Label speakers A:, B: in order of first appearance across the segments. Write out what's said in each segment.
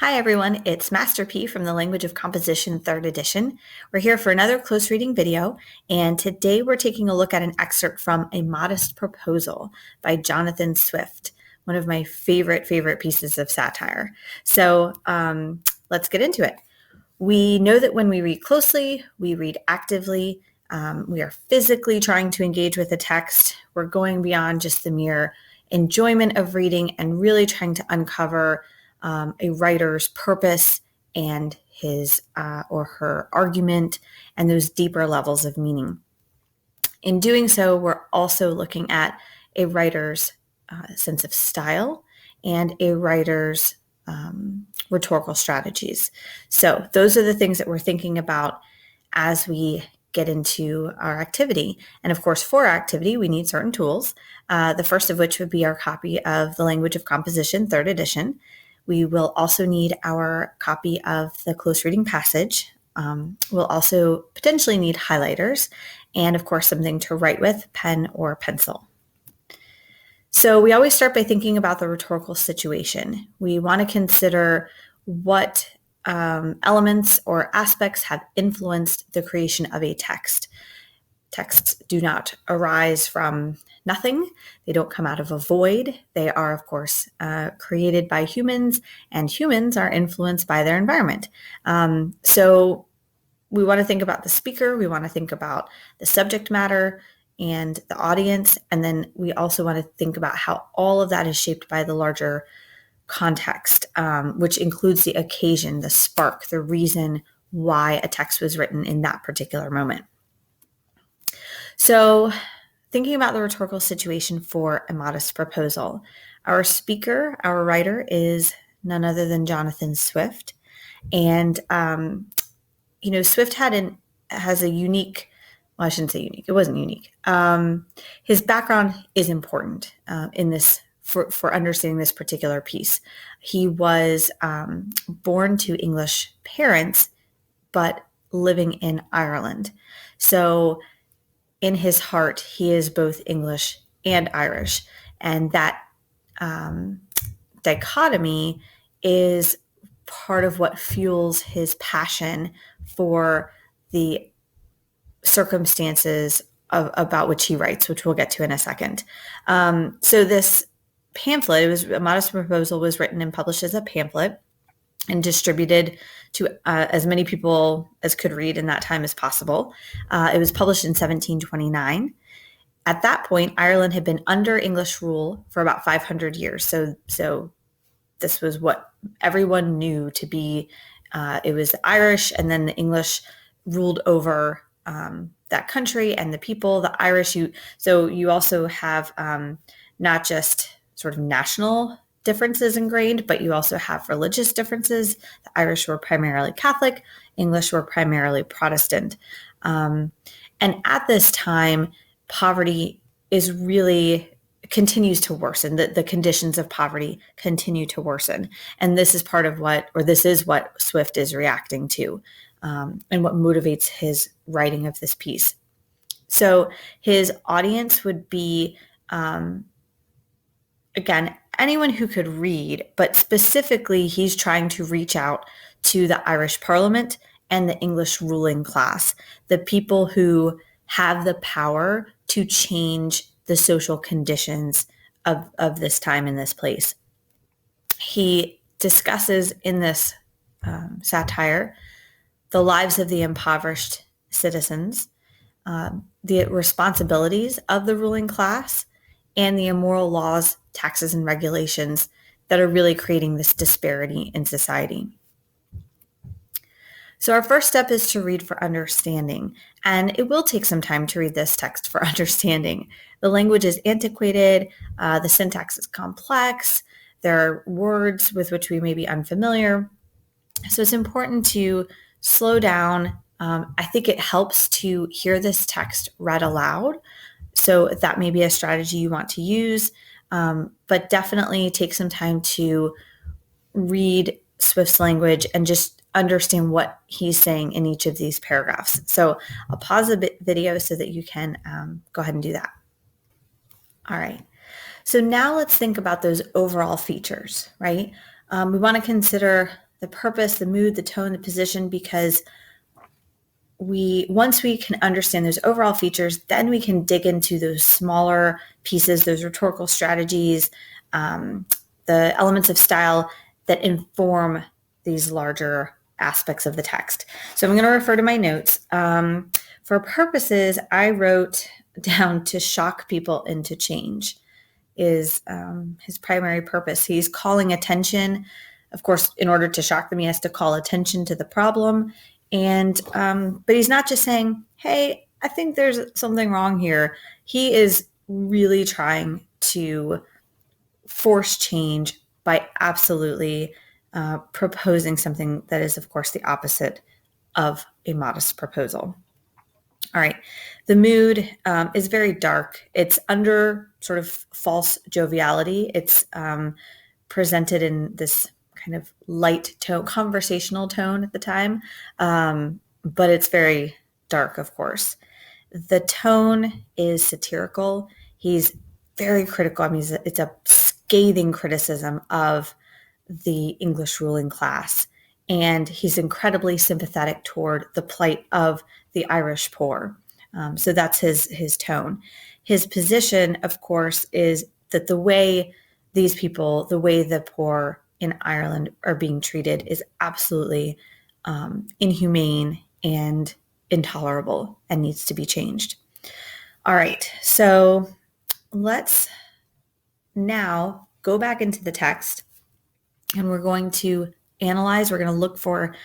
A: Hi everyone, it's Master P from the Language of Composition 3rd edition. We're here for another close reading video, and today we're taking a look at an excerpt from A Modest Proposal by Jonathan Swift, one of my favorite pieces of satire. So let's get into it. We know that when we read closely, we read actively, we are physically trying to engage with the text. We're going beyond just the mere enjoyment of reading and really trying to uncover a writer's purpose and his or her argument and those deeper levels of meaning. In doing so, we're also looking at a writer's sense of style and a writer's rhetorical strategies. So those are the things that we're thinking about as we get into our activity. And of course, for our activity, we need certain tools, the first of which would be our copy of The Language of Composition, 3rd edition. We will also need our copy of the close reading passage. We'll also potentially need highlighters and, of course, something to write with, pen or pencil. So we always start by thinking about the rhetorical situation. We want to consider what elements or aspects have influenced the creation of a text. Texts do not arise from nothing. They don't come out of a void. They are, of course, created by humans, and humans are influenced by their environment. So we want to think about the speaker. We want to think about the subject matter and the audience. And then we also want to think about how all of that is shaped by the larger context, which includes the occasion, the spark, the reason why a text was written in that particular moment. So thinking about the rhetorical situation for A Modest Proposal, our speaker, our writer, is none other than Jonathan Swift. And, Swift has a unique, well, I shouldn't say unique, it wasn't unique. His background is important in this for understanding this particular piece. He was born to English parents, but living in Ireland. So in his heart, he is both English and Irish. And that dichotomy is part of what fuels his passion for the circumstances about which he writes, which we'll get to in a second. So this pamphlet, A Modest Proposal, was written and published as a pamphlet and distributed to as many people as could read in that time as possible. It was published in 1729. At that point, Ireland had been under English rule for about 500 years. So this was what everyone knew to be. It was the Irish, and then the English ruled over that country and the people. The Irish, you also have not just sort of national differences ingrained, but you also have religious differences. The Irish were primarily Catholic, English were primarily Protestant. And at this time, poverty continues to worsen. The conditions of poverty continue to worsen. And this is what Swift is reacting to, and what motivates his writing of this piece. So his audience would be, again, anyone who could read, but specifically he's trying to reach out to the Irish Parliament and the English ruling class, the people who have the power to change the social conditions of this time and this place. He discusses in this satire the lives of the impoverished citizens, the responsibilities of the ruling class, and the immoral laws, taxes, and regulations that are really creating this disparity in society. So our first step is to read for understanding, and it will take some time to read this text for understanding. The language is antiquated, the syntax is complex, there are words with which we may be unfamiliar. So it's important to slow down. I think it helps to hear this text read aloud. So that may be a strategy you want to use, but definitely take some time to read Swift's language and just understand what he's saying in each of these paragraphs. So I'll pause the video so that you can go ahead and do that. All right. So now let's think about those overall features, right? We want to consider the purpose, the mood, the tone, the position, because once we can understand those overall features, then we can dig into those smaller pieces, those rhetorical strategies, the elements of style that inform these larger aspects of the text. So I'm going to refer to my notes. For purposes, I wrote down to shock people into change is his primary purpose. He's calling attention. Of course, in order to shock them, he has to call attention to the problem. And but he's not just saying, hey, I think there's something wrong here. He is really trying to force change by absolutely proposing something that is, of course, the opposite of a modest proposal. All right. The mood is very dark. It's under sort of false joviality. It's presented in this kind of light tone, conversational tone at the time, but it's very dark, of course. The tone is satirical. He's very critical. I mean, it's a scathing criticism of the English ruling class. And he's incredibly sympathetic toward the plight of the Irish poor. So that's his tone. His position, of course, is that the way these people, the way the poor in Ireland are being treated is absolutely inhumane and intolerable and needs to be changed. All right, so let's now go back into the text and we're going to analyze, we're going to look for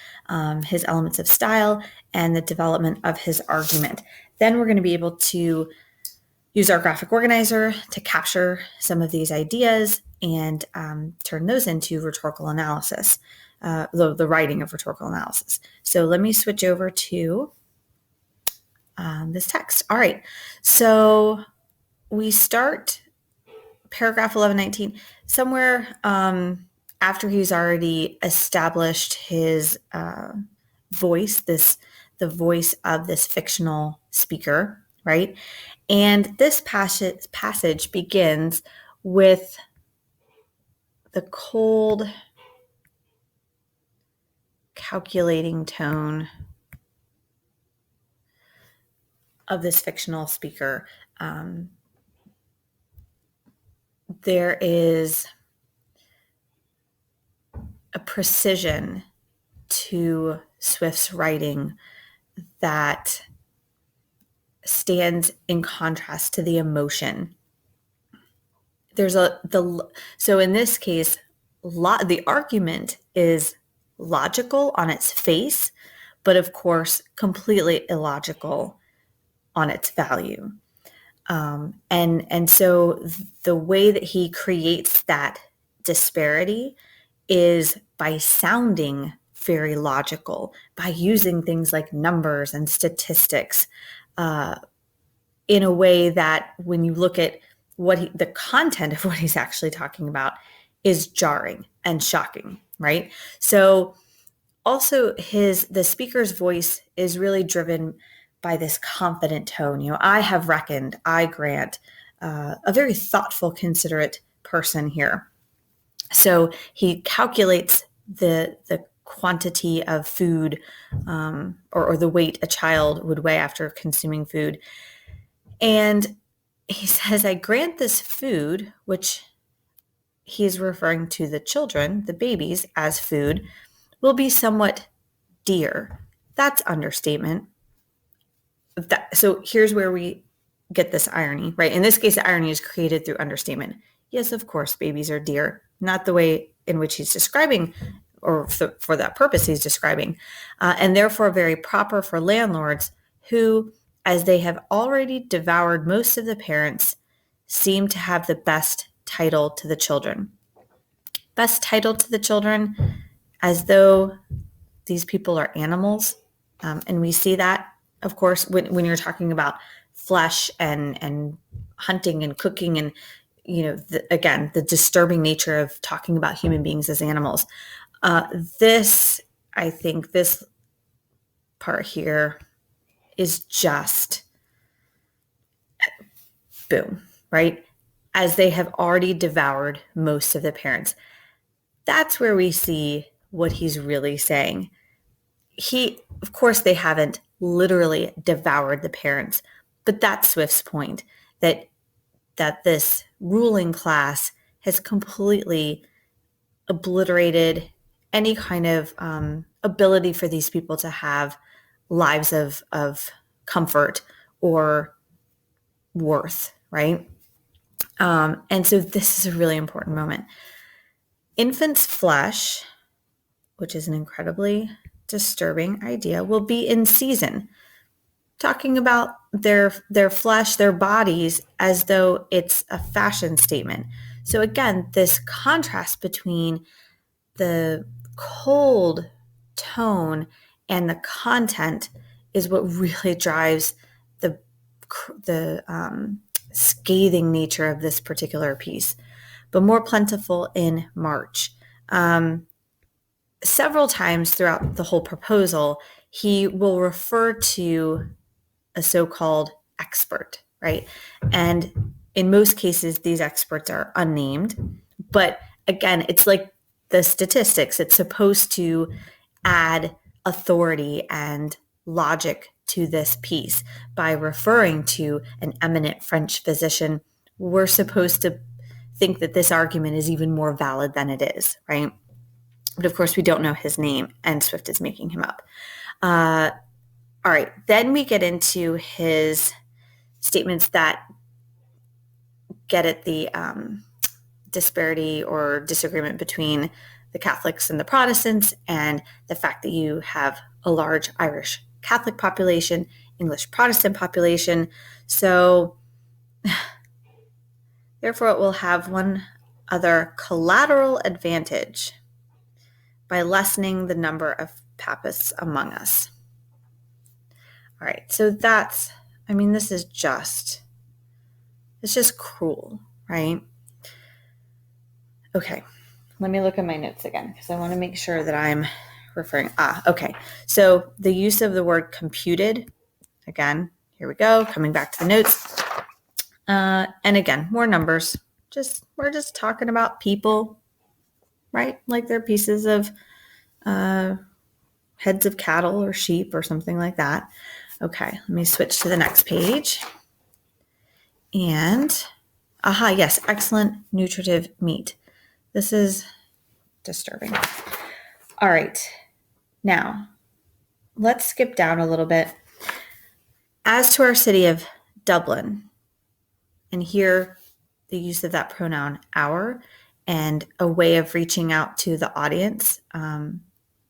A: his elements of style and the development of his argument. Then we're going to be able to use our graphic organizer to capture some of these ideas and turn those into rhetorical analysis, the writing of rhetorical analysis. So let me switch over to this text. All right, so we start paragraph 1119, somewhere after he's already established his voice, the voice of this fictional speaker, right? And this passage begins with the cold, calculating tone of this fictional speaker. There is a precision to Swift's writing that stands in contrast to the emotion. So in this case, the argument is logical on its face, but of course, completely illogical on its value. And so the way that he creates that disparity is by sounding very logical, by using things like numbers and statistics in a way that when you look at the content of what he's actually talking about is jarring and shocking, right? So also the speaker's voice is really driven by this confident tone. I have reckoned, I grant, a very thoughtful, considerate person here. So he calculates the quantity of food or the weight a child would weigh after consuming food. And he says, I grant this food, which he's referring to the children, the babies, as food, will be somewhat dear. That's understatement. So here's where we get this irony, right? In this case, the irony is created through understatement. Yes, of course, babies are dear. Not the way in which he's describing, or for that purpose he's describing, and therefore very proper for landlords who, as they have already devoured most of the parents, seem to have the best title to the children. Best title to the children, as though these people are animals. And we see that, of course, when you're talking about flesh and hunting and cooking and, again, the disturbing nature of talking about human beings as animals. I think this part here is just boom, right? As they have already devoured most of the parents. That's where we see what he's really saying. Of course, they haven't literally devoured the parents, but that's Swift's point, that this ruling class has completely obliterated any kind of ability for these people to have lives of comfort or worth, right? And so this is a really important moment. Infant's flesh, which is an incredibly disturbing idea, will be in season, talking about their flesh, their bodies, as though it's a fashion statement. So again, this contrast between the cold tone and the content is what really drives the scathing nature of this particular piece. But more plentiful in March. Several times throughout the whole proposal, he will refer to a so-called expert, right? And in most cases, these experts are unnamed. But again, it's like the statistics. It's supposed to add authority and logic to this piece. By referring to an eminent French physician, we're supposed to think that this argument is even more valid than it is, right? But of course, we don't know his name, and Swift is making him up. All right, then we get into his statements that get at the disparity or disagreement between the Catholics and the Protestants, and the fact that you have a large Irish Catholic population, English Protestant population. So therefore, it will have one other collateral advantage by lessening the number of papists among us. All right, so this is it's just cruel, right? Okay, let me look at my notes again because I want to make sure that I'm referring. Okay, so the use of the word computed, again, here we go, coming back to the notes. And again, more numbers. We're just talking about people, right? Like they're pieces of heads of cattle or sheep or something like that. Okay, let me switch to the next page. And, yes, excellent nutritive meat. This is disturbing. All right, now let's skip down a little bit. As to our city of Dublin, and here the use of that pronoun our, and a way of reaching out to the audience.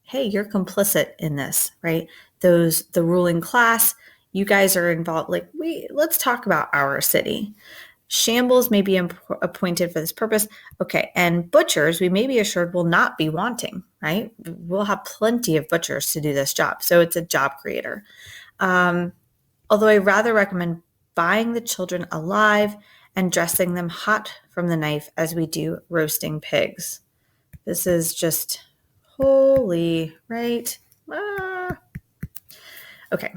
A: Hey, you're complicit in this, right? The ruling class, you guys are involved. Like, let's talk about our city. Shambles may be appointed for this purpose. Okay, and butchers, we may be assured, will not be wanting, right? We'll have plenty of butchers to do this job. So it's a job creator. Although I rather recommend buying the children alive and dressing them hot from the knife as we do roasting pigs. This is just holy, right? Okay.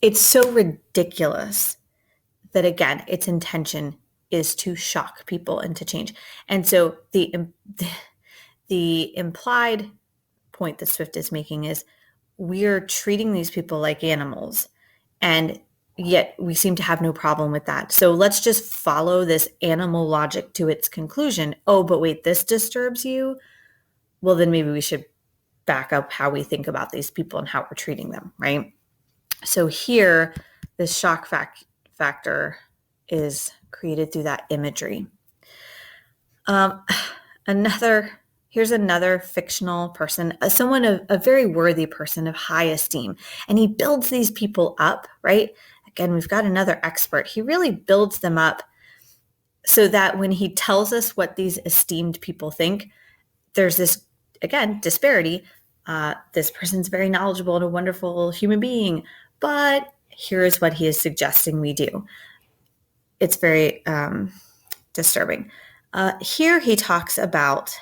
A: It's so ridiculous that, again, its intention is to shock people into change. And so the implied point that Swift is making is we're treating these people like animals, and yet we seem to have no problem with that. So let's just follow this animal logic to its conclusion. Oh, but wait, this disturbs you? Well, then maybe we should back up how we think about these people and how we're treating them, right? So here, this shock factor is created through that imagery. Here's another fictional person, someone, a very worthy person of high esteem, and he builds these people up, right? Again, we've got another expert. He really builds them up so that when he tells us what these esteemed people think, there's this, again, disparity. This person's very knowledgeable and a wonderful human being, but here's what he is suggesting we do. It's very disturbing. Here he talks about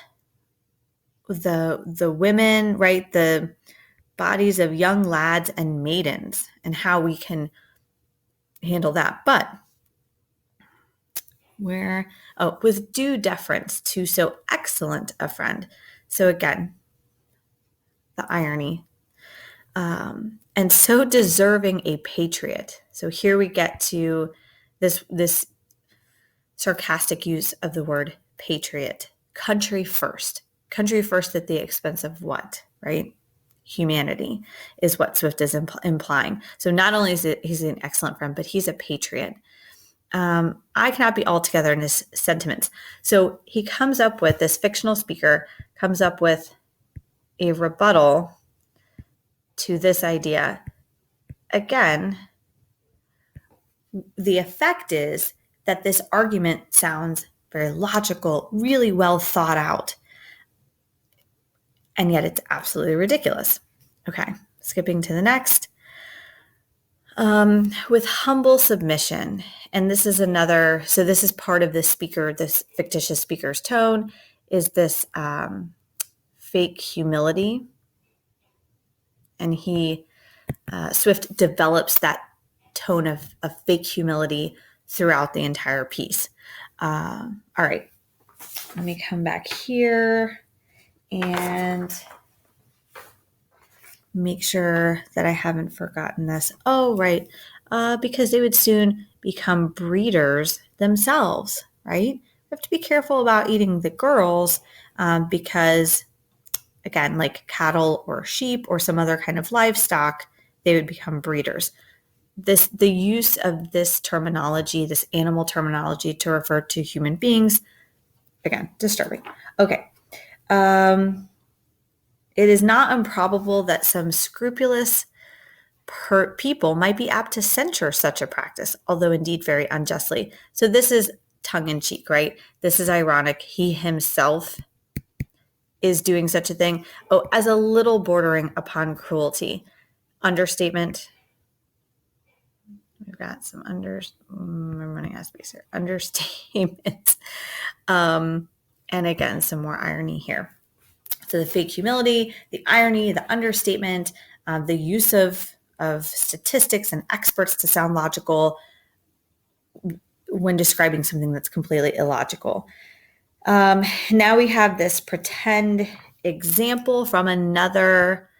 A: the women, right? The bodies of young lads and maidens and how we can handle that. But with due deference to so excellent a friend, So again, the irony. And so deserving a patriot. So here we get to this sarcastic use of the word patriot. Country first. Country first at the expense of what, right? Humanity is what Swift is implying. So not only is he's an excellent friend, but he's a patriot. I cannot be altogether in his sentiments. So he comes up with, this fictional speaker comes up with a rebuttal to this idea. Again, the effect is that this argument sounds very logical, really well thought out, and yet it's absolutely ridiculous. Okay, skipping to the next. With humble submission, and this is another, so this is part of this fictitious speaker's tone, is this fake humility. And Swift develops that tone of fake humility throughout the entire piece. All right, let me come back here and make sure that I haven't forgotten this. Oh, right, because they would soon become breeders themselves, right? We have to be careful about eating the girls because, again, like cattle or sheep or some other kind of livestock, they would become breeders. The use of this terminology, this animal terminology to refer to human beings, again, disturbing. Okay. It is not improbable that some scrupulous people might be apt to censure such a practice, although indeed very unjustly. So this is tongue-in-cheek, right? This is ironic. He himself is doing such a thing. Oh, as a little bordering upon cruelty. Understatement. We've got some I'm running out of space here. Understatement. And again, some more irony here. So the fake humility, the irony, the understatement, the use of statistics and experts to sound logical when describing something that's completely illogical. Now we have this pretend example from another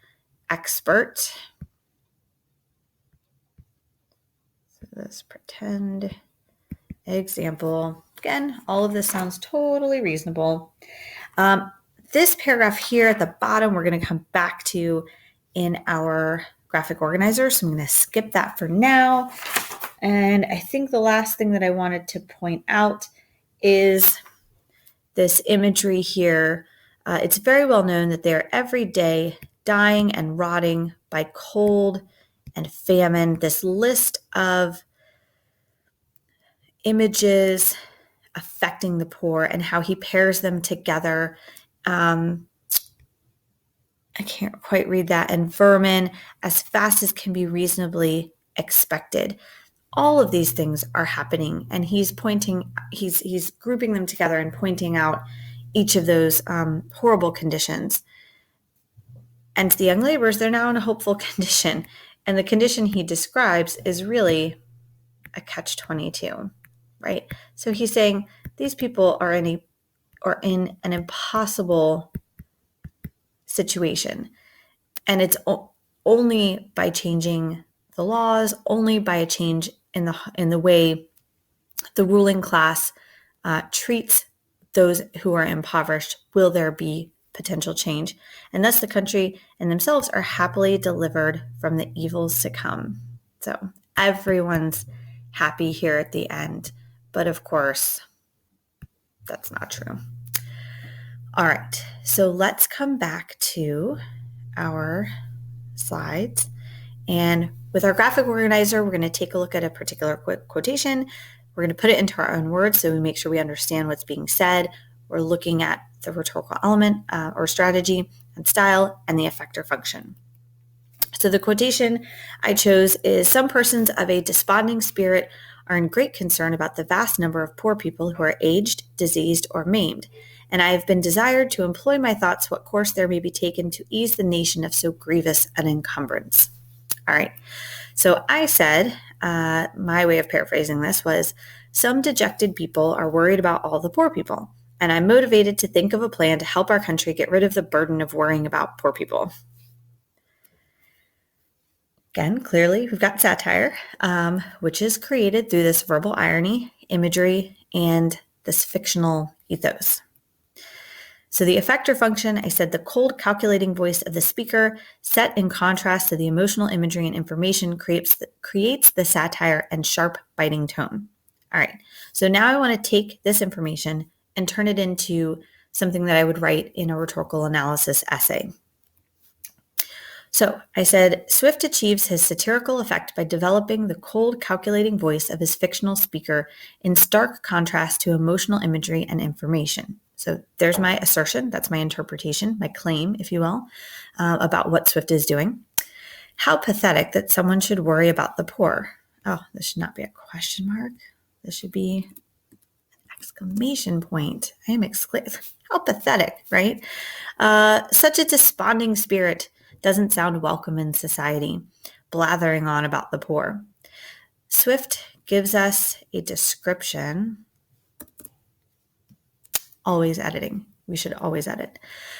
A: expert. So this pretend example. Again, all of this sounds totally reasonable. This paragraph here at the bottom, we're going to come back to in our graphic organizer. So I'm going to skip that for now. And I think the last thing that I wanted to point out is this imagery here. It's very well known that they're every day dying and rotting by cold and famine. This list of images affecting the poor and how he pairs them together. I can't quite read that. And vermin as fast as can be reasonably expected. All of these things are happening, and he's grouping them together and pointing out each of those horrible conditions. And to the young laborers, they're now in a hopeful condition. And the condition he describes is really a catch-22, right? So he's saying these people are in an impossible situation. And it's only by changing the laws, only by a change in the way the ruling class treats those who are impoverished, will there be potential change. And thus the country and themselves are happily delivered from the evils to come. So everyone's happy here at the end. But of course, that's not true. All right, so let's come back to our slides. And with our graphic organizer, we're going to take a look at a particular quotation. We're going to put it into our own words so we make sure we understand what's being said. We're looking at the rhetorical element or strategy and style and the effector function. So the quotation I chose is, "Some persons of a desponding spirit are in great concern about the vast number of poor people who are aged, diseased, or maimed, and I have been desired to employ my thoughts what course there may be taken to ease the nation of so grievous an encumbrance." All right, so I said, my way of paraphrasing this was, some dejected people are worried about all the poor people. and I'm motivated to think of a plan to help our country get rid of the burden of worrying about poor people. Again, clearly, we've got satire, which is created through this verbal irony, imagery, and this fictional ethos. So the effector function, I said the cold, calculating voice of the speaker set in contrast to the emotional imagery and information creates the satire and sharp, biting tone. All right, so now I want to take this information and turn it into something that I would write in a rhetorical analysis essay. So I said, Swift achieves his satirical effect by developing the cold, calculating voice of his fictional speaker in stark contrast to emotional imagery and information. So there's my assertion, that's my interpretation, my claim, if you will, about what Swift is doing. How pathetic that someone should worry about the poor. Oh, this should not be a question mark. This should be an exclamation point. I am how pathetic, right? Such a desponding spirit doesn't sound welcome in society, blathering on about the poor. Swift gives us a description. Always editing. We should always edit.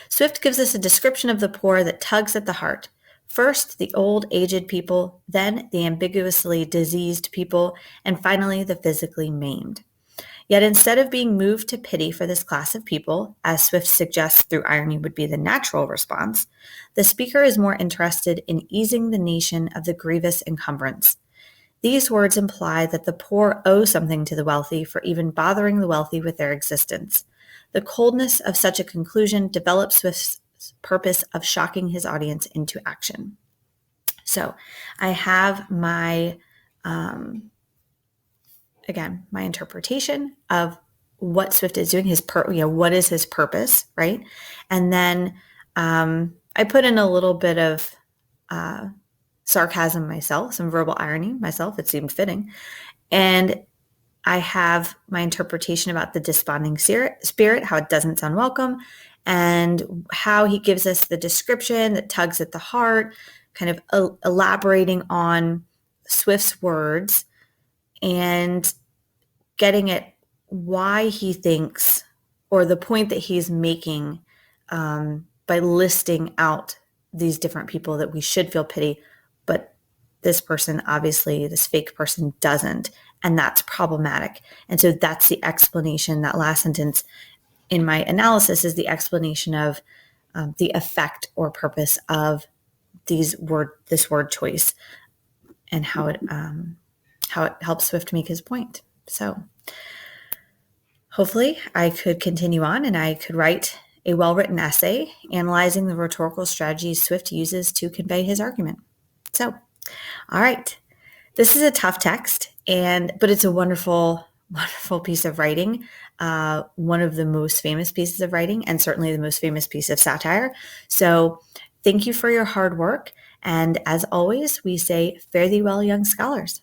A: Swift gives us a description of the poor that tugs at the heart. First, the old, aged people, then the ambiguously diseased people, and finally the physically maimed. Yet instead of being moved to pity for this class of people, as Swift suggests through irony would be the natural response, the speaker is more interested in easing the nation of the grievous encumbrance. These words imply that the poor owe something to the wealthy for even bothering the wealthy with their existence. The coldness of such a conclusion develops Swift's purpose of shocking his audience into action. So I have my my interpretation of what Swift is doing, what is his purpose, right? And then I put in a little bit of sarcasm myself, some verbal irony myself. It seemed fitting. And I have my interpretation about the desponding spirit, how it doesn't sound welcome, and how he gives us the description that tugs at the heart, kind of elaborating on Swift's words and getting at why he thinks, or the point that he's making by listing out these different people that we should feel pity, but this person, obviously, this fake person doesn't, and that's problematic. And so that's the explanation. That last sentence in my analysis is the explanation of the effect or purpose of this word choice and how it helps Swift make his point. So hopefully I could continue on and I could write a well-written essay analyzing the rhetorical strategies Swift uses to convey his argument. So, all right, this is a tough text, but it's a wonderful, wonderful piece of writing, one of the most famous pieces of writing, and certainly the most famous piece of satire. So thank you for your hard work. And as always, we say, fare thee well, young scholars.